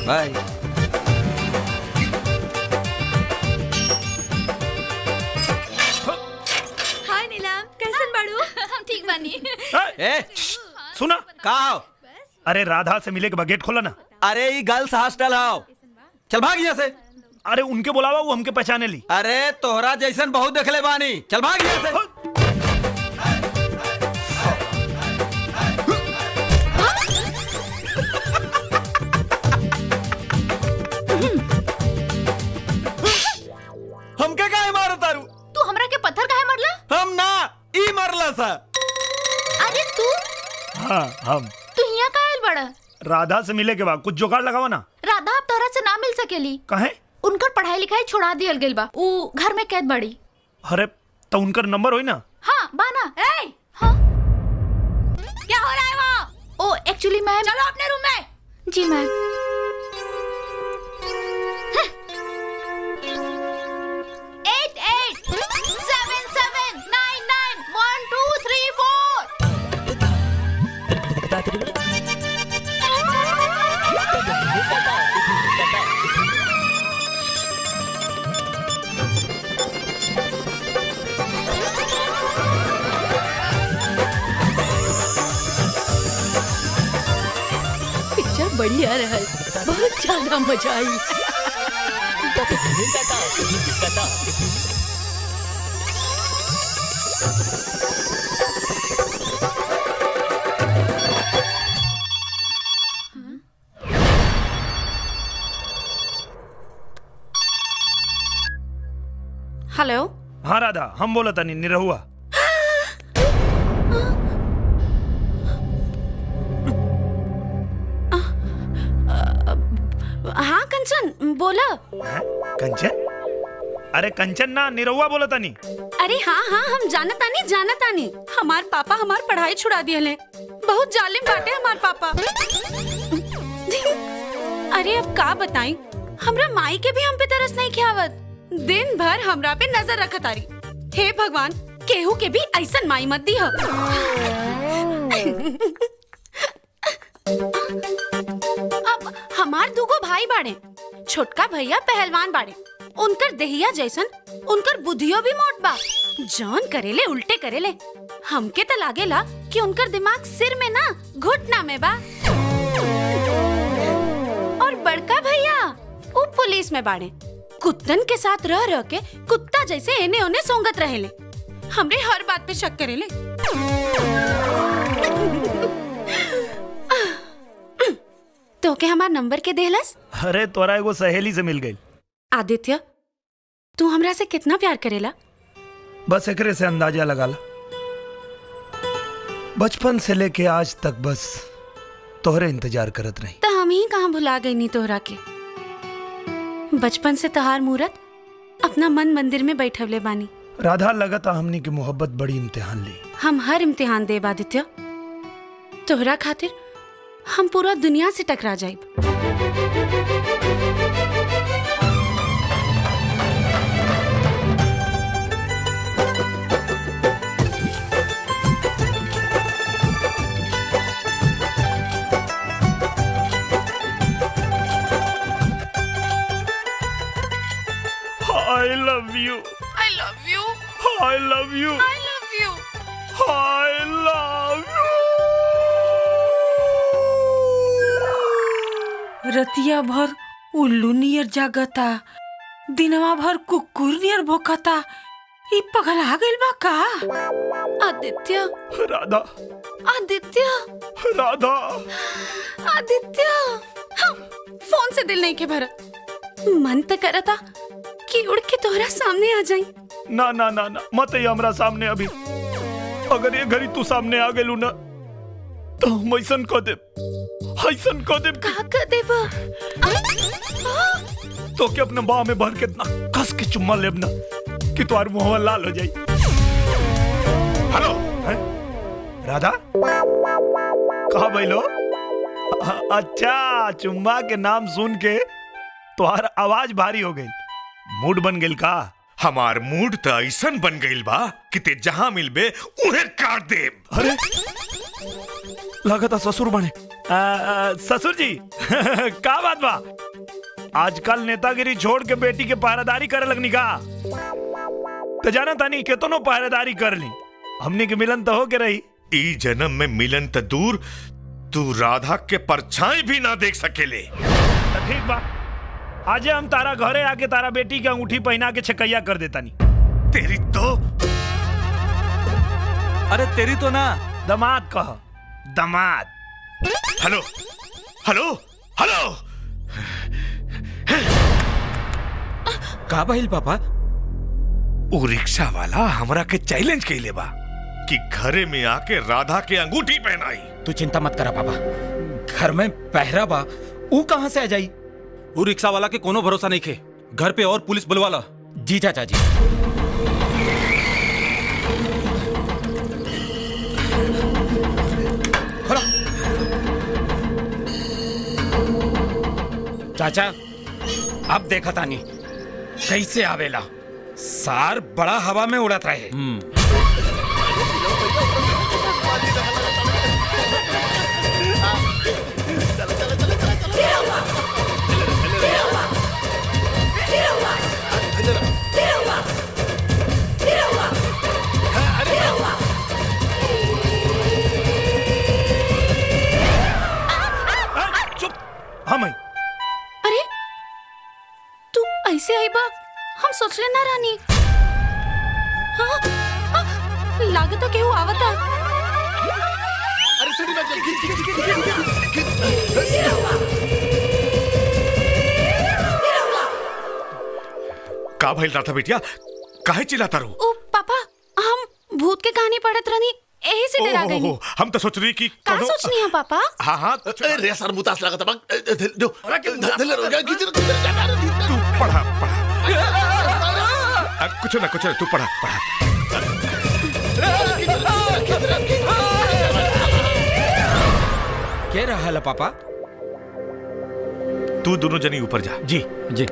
By. हाय नीलम, कैसन बाड़ू? हम ठीक बानी। ए सुना का हो? अरे राधा से मिले के बाद गेट खोला ना। अरे ये गर्ल्स हॉस्टल आओ, चल भाग यहाँ से। अरे उनके बुलावा, वो हमके पहचाने ली। अरे तोहरा जैसन बहुत देखले बानी, चल भाग यहाँ से। हमके काहे मारो तारू? तू हमरा के पत्थर काहे मारला? हम ना, ई मरला सा। अरे तू हाँ हम। तू यहाँ काहे आइल बड़ा? राधा से मिले के बाद कुछ जुगाड़ लगावा ना। राधा अब तोहरा से ना मिल सकेली। काहे? उनकर पढ़ाई लिखाई छोड़ा दियल गेल बा, ऊ घर में कैद बड़ी। अरे तो उनकर नंबर होई ना। हाँ बाना। ए हाँ क्या हो रहा है वहाँ? ओ एक्चुअली मैम, चलो अपने रूम में। जी मैम। 8 8 7 7 9 9 1 2 3 4। पिक्चर बढ़िया रहल, बहुत ज्यादा मजा आई। हेलो। हाँ राधा, हम बोला था नहीं निरहुआ। हाँ कंचन बोला। कंचन? अरे कंचन ना, निरहुआ बोला था नहीं। अरे हाँ हाँ, हम जानतानी। हमार पापा हमार पढ़ाई छुड़ा दिए, बहुत जालिम बाटे हमार पापा। अरे अब का बताई, हमरा माई के भी हम पे तरस नहीं खियावत। दिन भर हमरा पे नजर रखत आरी। हे भगवान, केहू के भी ऐसन माई मत दी हो। अब हमार दूगो भाई बाड़े, छोटका भैया पहलवान बाड़े। उनकर देहिया जैसन उनकर बुद्धियो भी मोट बा, जौन करेले उल्टे करेले। हमके तो लागेला कि उनकर दिमाग सिर में ना घुटना में बा। और बड़का भैया वो पुलिस में बाड़े, कुत्तन के साथ रह रह के कुत्ता जैसे एने ओने सोंगत रहेले, हमरे हर बात पे शक करेले। तो के हमार नंबर के देहलस? अरे तोरा एगो सहेली से मिल गई। आदित्य, तू हमरा से कितना प्यार करेला? बस एकरे से अंदाजा लगा ला। बचपन से लेके आज तक बस तोहरे इंतजार करत रही। तो हम ही कहाँ भुला गई नी तोहरा के। बचपन से तहार मूरत अपना मन मंदिर में बैठवले बानी। राधा, लगता हमनी की मोहब्बत बड़ी इम्तिहान ली। हम हर इम्तिहान देब आदित्य। तोहरा खातिर हम पूरा दुनिया से टकरा जाइब। I love you. I love you. I love you. I love you. I love you. रतिया भर उल्लू नियर जागता, दिनवा भर कुकुर नियर भोकता। ई पगला गइल बा का? आदित्य, राधा, आदित्य, राधा। आदित्य। फोन से दिल नहीं के भरत। मन तो करता कि उड़ के तोहरा सामने आ जाई। ना ना ना ना, मत ही हमरा सामने अभी। अगर ये घड़ी तू सामने आ गेलू ना तो हम ऐसन कह देब का कर देब? तो के अपने बाह में भर के इतना कस के चुम्मा लेब ना कि तुम्हारे मुंह लाल हो जाए। हेलो, राधा कहाँ बैलो? अच्छा, चुम्मा के नाम सुन के तुम्हार आवाज भारी हो गई, मूड बन गेल का? हमार मूड तो ऐसन बन गइल बा कि ते जहां मिलबे उन्हें काट दे। अरे लागता ससुर बने। ससुर जी का बात बा? आजकल नेतागिरी छोड़ के बेटी के पहरेदारी करे लगनी का? तो जाना तानी केतनो पहरेदारी कर ली, हमने के मिलन तो हो के रही। ई जन्म में मिलन त दूर, तू राधा के परछाई भी ना देख सकेले। तो ठीक बा, आजे हम तारा घरे आके तारा बेटी के अंगूठी पहना के छकैया कर देता नी। तेरी तो अरे तेरी तो ना, दमाद कह, दमाद। हेलो हेलो हेलो, का बहिल पापा? वो रिक्शा वाला हमरा के चैलेंज कइले बा कि घरे में आके राधा के अंगूठी पहनाई। तू चिंता मत करा पापा, घर में पहरा बा, ऊ कहां से आ जाई? वो रिक्शा वाला के कोनो भरोसा नहीं खे, घर पे और पुलिस बुलवा ला। जी चाचा जी। खोलो। चाचा अब देखा तानी कैसे आवेला, सार बड़ा हवा में उड़त रहे। चुप, हाँ मैं। अरे तू ऐसे आई बा, हम सोचले ना रानी। हाँ, हाँ, लागता केहू आवता। का भइल राधा बेटिया, काहे चिल्लाता रहो? ओ पापा, हम भूत के कहानी पढ़त रहनी, यही से डरा गई। हम तो सोच रही कि का सोचनी है पापा? हाँ हाँ, रे सर मुतास लगा था जो तू पढ़ा पढ़ा, कुछ ना तू पढ़ा पढ़ा। क्या रहा है पापा? तू दोनों जनी ऊपर जा। जी जी।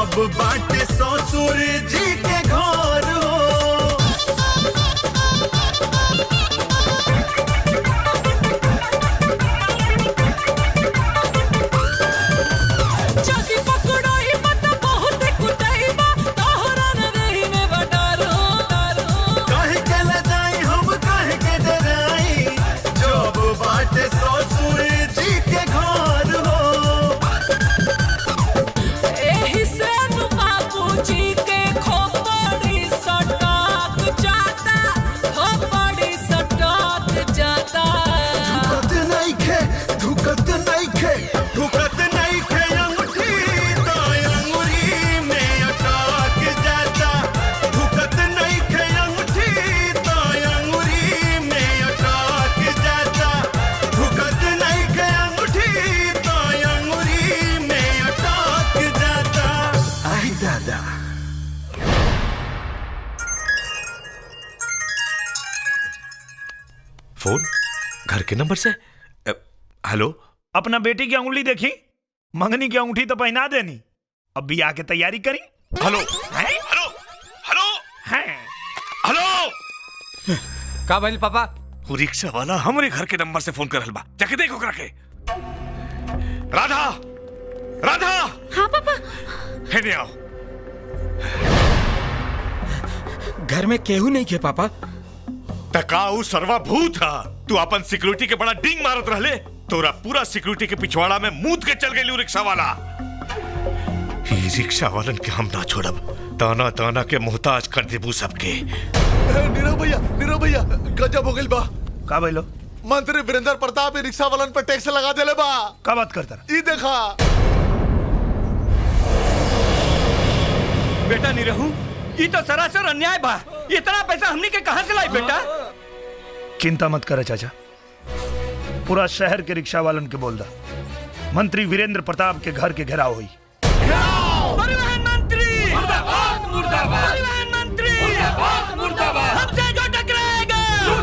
जॉब बाटे ससुर जी के घर हो। फोन घर के नंबर से। हेलो। अपना बेटी की अंगुली देखी, मंगनी की अंगूठी तो पहना देनी, अब बियाह की तैयारी करी। हेलो हैं? हेलो हेलो हैं? हेलो। का भइल पापा? वो रिक्शा वाला हमारे घर के नंबर से फोन करल बा, जाके देखो करा के। राधा, राधा। हाँ पापा। है नहीं आओ। घर में केहू नहीं के पापा। टकाऊ सर्वा भूत हा। तू अपन सिक्योरिटी के बड़ा डिंग मारत रहले, तोरा पूरा सिक्योरिटी के पिछवाड़ा में मूत के चल गई रिक्शा वाला। ही रिक्शा वालन के हम ना छोड़ब, ताना ताना के मोहताज कर देबू सबके। नीरव भैया गजब हो गइल बा। का भइलो? मंत्री वीरेंद्र प्रताप रिक्शा वालन पर टैक्स लगा देले बा। का बात करता? ई देखा। बेटा निरहू, ये तो सरासर अन्याय बा। इतना पैसा हमनी के कहां से लाई बेटा? चिंता मत करे चाचा, पूरा शहर के रिक्शा वालन के बोल दा, मंत्री वीरेंद्र प्रताप के घर के घेराव हुई। परिवहन मंत्री मुर्दाबाद, मुर्दाबाद। परिवहन मंत्री मुर्दाबाद, मुर्दाबाद। हमसे जो टकराएगा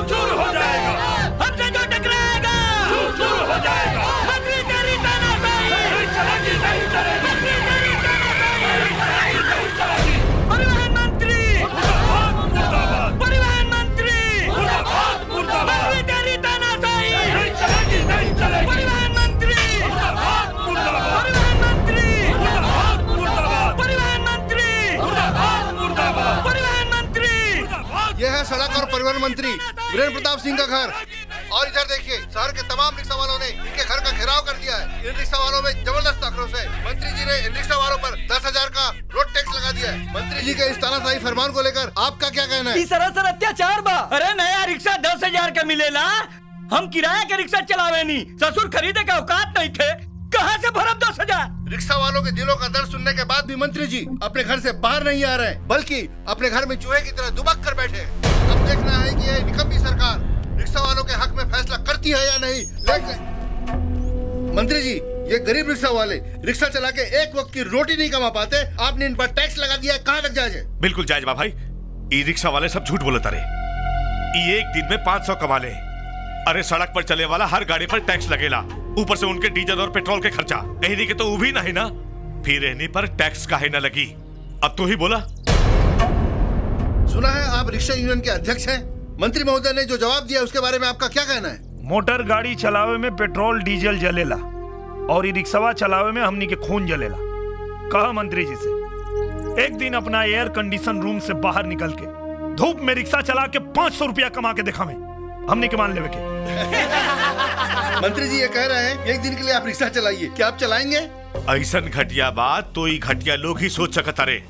चूर हो जाएगा, हमसे जो टकराएगा चूर हो जाएगा। मंत्री तेरी तानाशाही नहीं चलेगी, नहीं चलेगी। मंत्री तेरी तानाशाही नहीं चलेगी। परिवहन मंत्री मुर्दाबाद, मुर्दाबाद। परिवहन मंत्री मुर्दाबाद, मुर्दाबाद। मंत्री तेरी तानाशाही नहीं चलेगी, नहीं चलेगी। परिवहन मंत्री मुर्दाबाद, मुर्दाबाद। परिवहन मंत्री मुर्दाबाद, मुर्दाबाद। परिवहन मंत्री मुर्दाबाद, मुर्दाबाद। परिवहन मंत्री। यह है सड़क और परिवहन मंत्री वीरेंद्र प्रताप सिंह का घर। और इधर देखिए, शहर के तमाम रिक्शा वालों ने इनके घर का घेराव कर दिया है। इन रिक्शा वालों में जबरदस्त आक्रोश है। मंत्री जी ने इन रिक्शा वालों पर 10,000 का रोड टैक्स लगा दिया है। मंत्री जी के इस तानाशाही फरमान को लेकर आपका क्या कहना है? सरासर अत्याचार बा। अरे नया रिक्शा 10,000 का मिलेला, हम किराया के रिक्शा चलावे नी, ससुर खरीदे का औकात नहीं थे, कहाँ से भरब 10,000? रिक्शा वालों के दिलों का दर्द सुनने के बाद भी मंत्री जी अपने घर से बाहर नहीं आ रहे, बल्कि अपने घर में चूहे की तरह दुबक कर बैठे। अब देखना है कि यह निकम्मी सरकार रिक्शा वालों के हक में फैसला करती है या नहीं। लेकिन मंत्री जी, ये गरीब रिक्शा वाले रिक्शा चला के एक वक्त की रोटी नहीं कमा पाते, आपने इन पर टैक्स लगा दिया, कहाँ तक जायज है? बिल्कुल जायज बा भाई। ई रिक्शा वाले सब झूठ बोलता रहे। ये एक दिन में 500 कमा ले। अरे सड़क पर चले वाला हर गाड़ी पर टैक्स लगेला, ऊपर से उनके डीजल और पेट्रोल के खर्चा। एहनी के तो वो भी नहीं ना, फिर एहनी पर टैक्स काहे न लगी? अब तू ही बोला। सुना है आप रिक्शा यूनियन के अध्यक्ष हैं। मंत्री महोदय ने जो जवाब दिया उसके बारे में आपका क्या कहना है? मोटर गाड़ी चलावे में पेट्रोल डीजल जलेला और ये रिक्शा चलावे में हमनी के खून जलेला। कहा मंत्री जी से, एक दिन अपना एयर कंडीशन रूम से बाहर निकल के धूप में रिक्शा चला के 500 रुपया कमा के दिखावे, हमनी के मान लेवे के। मंत्री जी ये कह रहे हैं एक दिन के लिए आप रिक्शा चलाइए, क्या आप चलाएंगे? ऐसन घटिया बात तो ही घटिया लोग ही सोच सकता रे।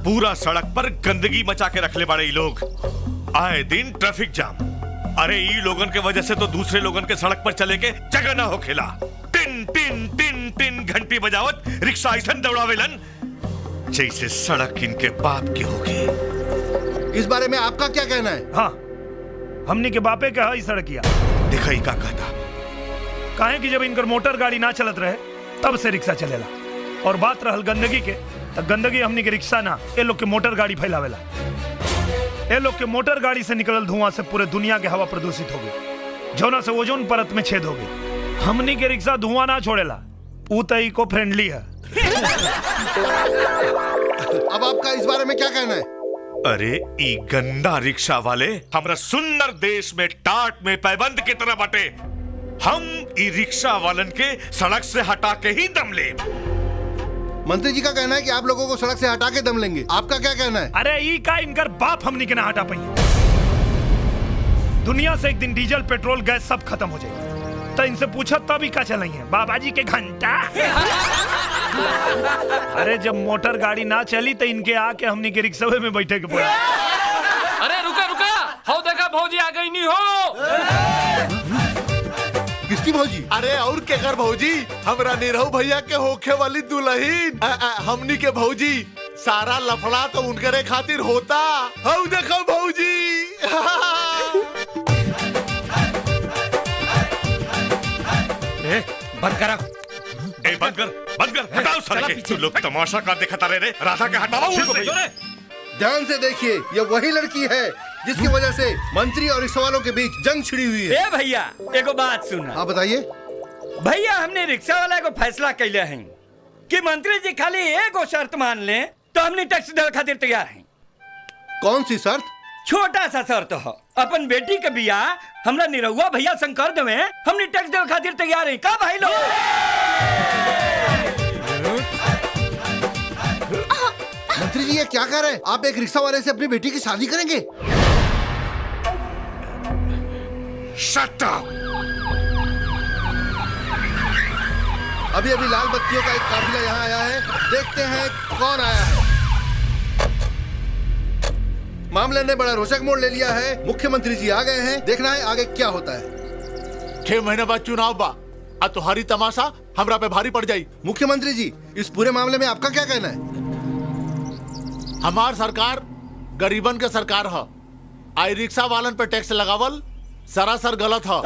पूरा सड़क पर गंदगी मचा के रख ले बड़े लोग, आए दिन ट्रैफिक जाम। अरे ई लोगन के वजह से तो दूसरे लोगन के सड़क पर चले के जगह ना हो खेला। टिन टिन टिन टिन घंटी बजावत रिक्शा ऐसन दौड़ावेलन जैसे सड़क इनके बाप की होगी। इस बारे में आपका क्या कहना है? हाँ, हमनी के बापे के हई सड़किया दिखाई का कहता। काहे कि जब इनकर मोटर गाड़ी ना चलत रहे तब से रिक्शा चलेला। और बात रहल गंदगी के, तो गंदगी हमनी के रिक्शा ना, ये लोग के मोटर गाड़ी फैलावेला। ये लोग के मोटर गाड़ी से निकलल धुआं से पूरे दुनिया के हवा प्रदूषित हो गई, जौना से ओजोन परत में छेद हो गई। हमनी के रिक्शा धुआं ना छोड़ेला, ऊ तो इको फ्रेंडली है। अब आपका इस बारे में क्या कहना है? अरे ई गंदा रिक्शा वाले हमरा सुंदर देश में टाट में पैबंद की तरह बटे। हम ई रिक्शा वालन के सड़क से हटा के ही दम ले। मंत्री जी का कहना है कि आप लोगों को सड़क से हटा के दम लेंगे। आपका क्या कहना है? अरे ई का इनकर बाप हमनी के ना हटा पाई। दुनिया से एक दिन डीजल पेट्रोल गैस सब खत्म हो जाएगा तो इनसे पूछो तब ही का चलेंगे बाबा जी के घंटा। अरे जब मोटर गाड़ी ना चली तो इनके आके हमनी के रिक्शे में बैठे के पड़ा। अरे रुका रुका, हो देखा भौजी आ गई नहीं हो। किसकी भौजी? अरे और केकर भौजी? हमरा निरहु भैया के होखे वाली दुल्हीन हमनी के भौजी। सारा लफड़ा तो उनकरे खातिर होता। हऊ देखो भौजी। बंद करा। ए बंद कर हटाओ साले के। तू लोग तमाशा का देखता रहे रे। राधा के हटाओ उनको। ध्यान से देखिए, ये वही लड़की है जिसकी वजह से मंत्री और रिक्शा वालों के बीच जंग छिड़ी हुई है। ए भैया एगो बात सुना। आप बताइए। भैया हमने रिक्शा वाला को फैसला कैले हैं कि मंत्री जी खाली एगो शर्त मान ले तो हमने टैक्स देवे खातिर तैयार हैं। कौन सी शर्त? छोटा सा शर्त हो, अपन बेटी के बियाह हमरा निरहुआ भैया शंकर देवे, हमने टैक्स देवे खातिर तैयार हैं। का भाई लोग? मंत्री जी ये क्या कर रहे हैं? आप एक रिक्शा वाले से अपनी बेटी की शादी करेंगे? Shut up. अभी अभी लाल बत्तियों का एक काफिला यहाँ आया है। देखते हैं कौन आया है। मामले ने बड़ा रोचक मोड़ ले लिया है। मुख्यमंत्री जी आ गए हैं। देखना है आगे क्या होता है। 6 महीने बाद चुनाव बा। आ तुम्हारी तमाशा हमरा पे भारी पड़ जाई। मुख्यमंत्री जी इस पूरे मामले में आपका क्या कहना है? हमार सरकार गरीबन के सरकार है। आई रिक्शा वालन पे टैक्स लगावल सरासर गलत है।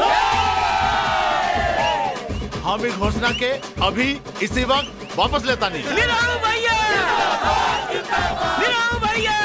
हम इस घोषणा के अभी इसी वक्त वापस लेता नहीं। निरहु भैया! निरहु भैया!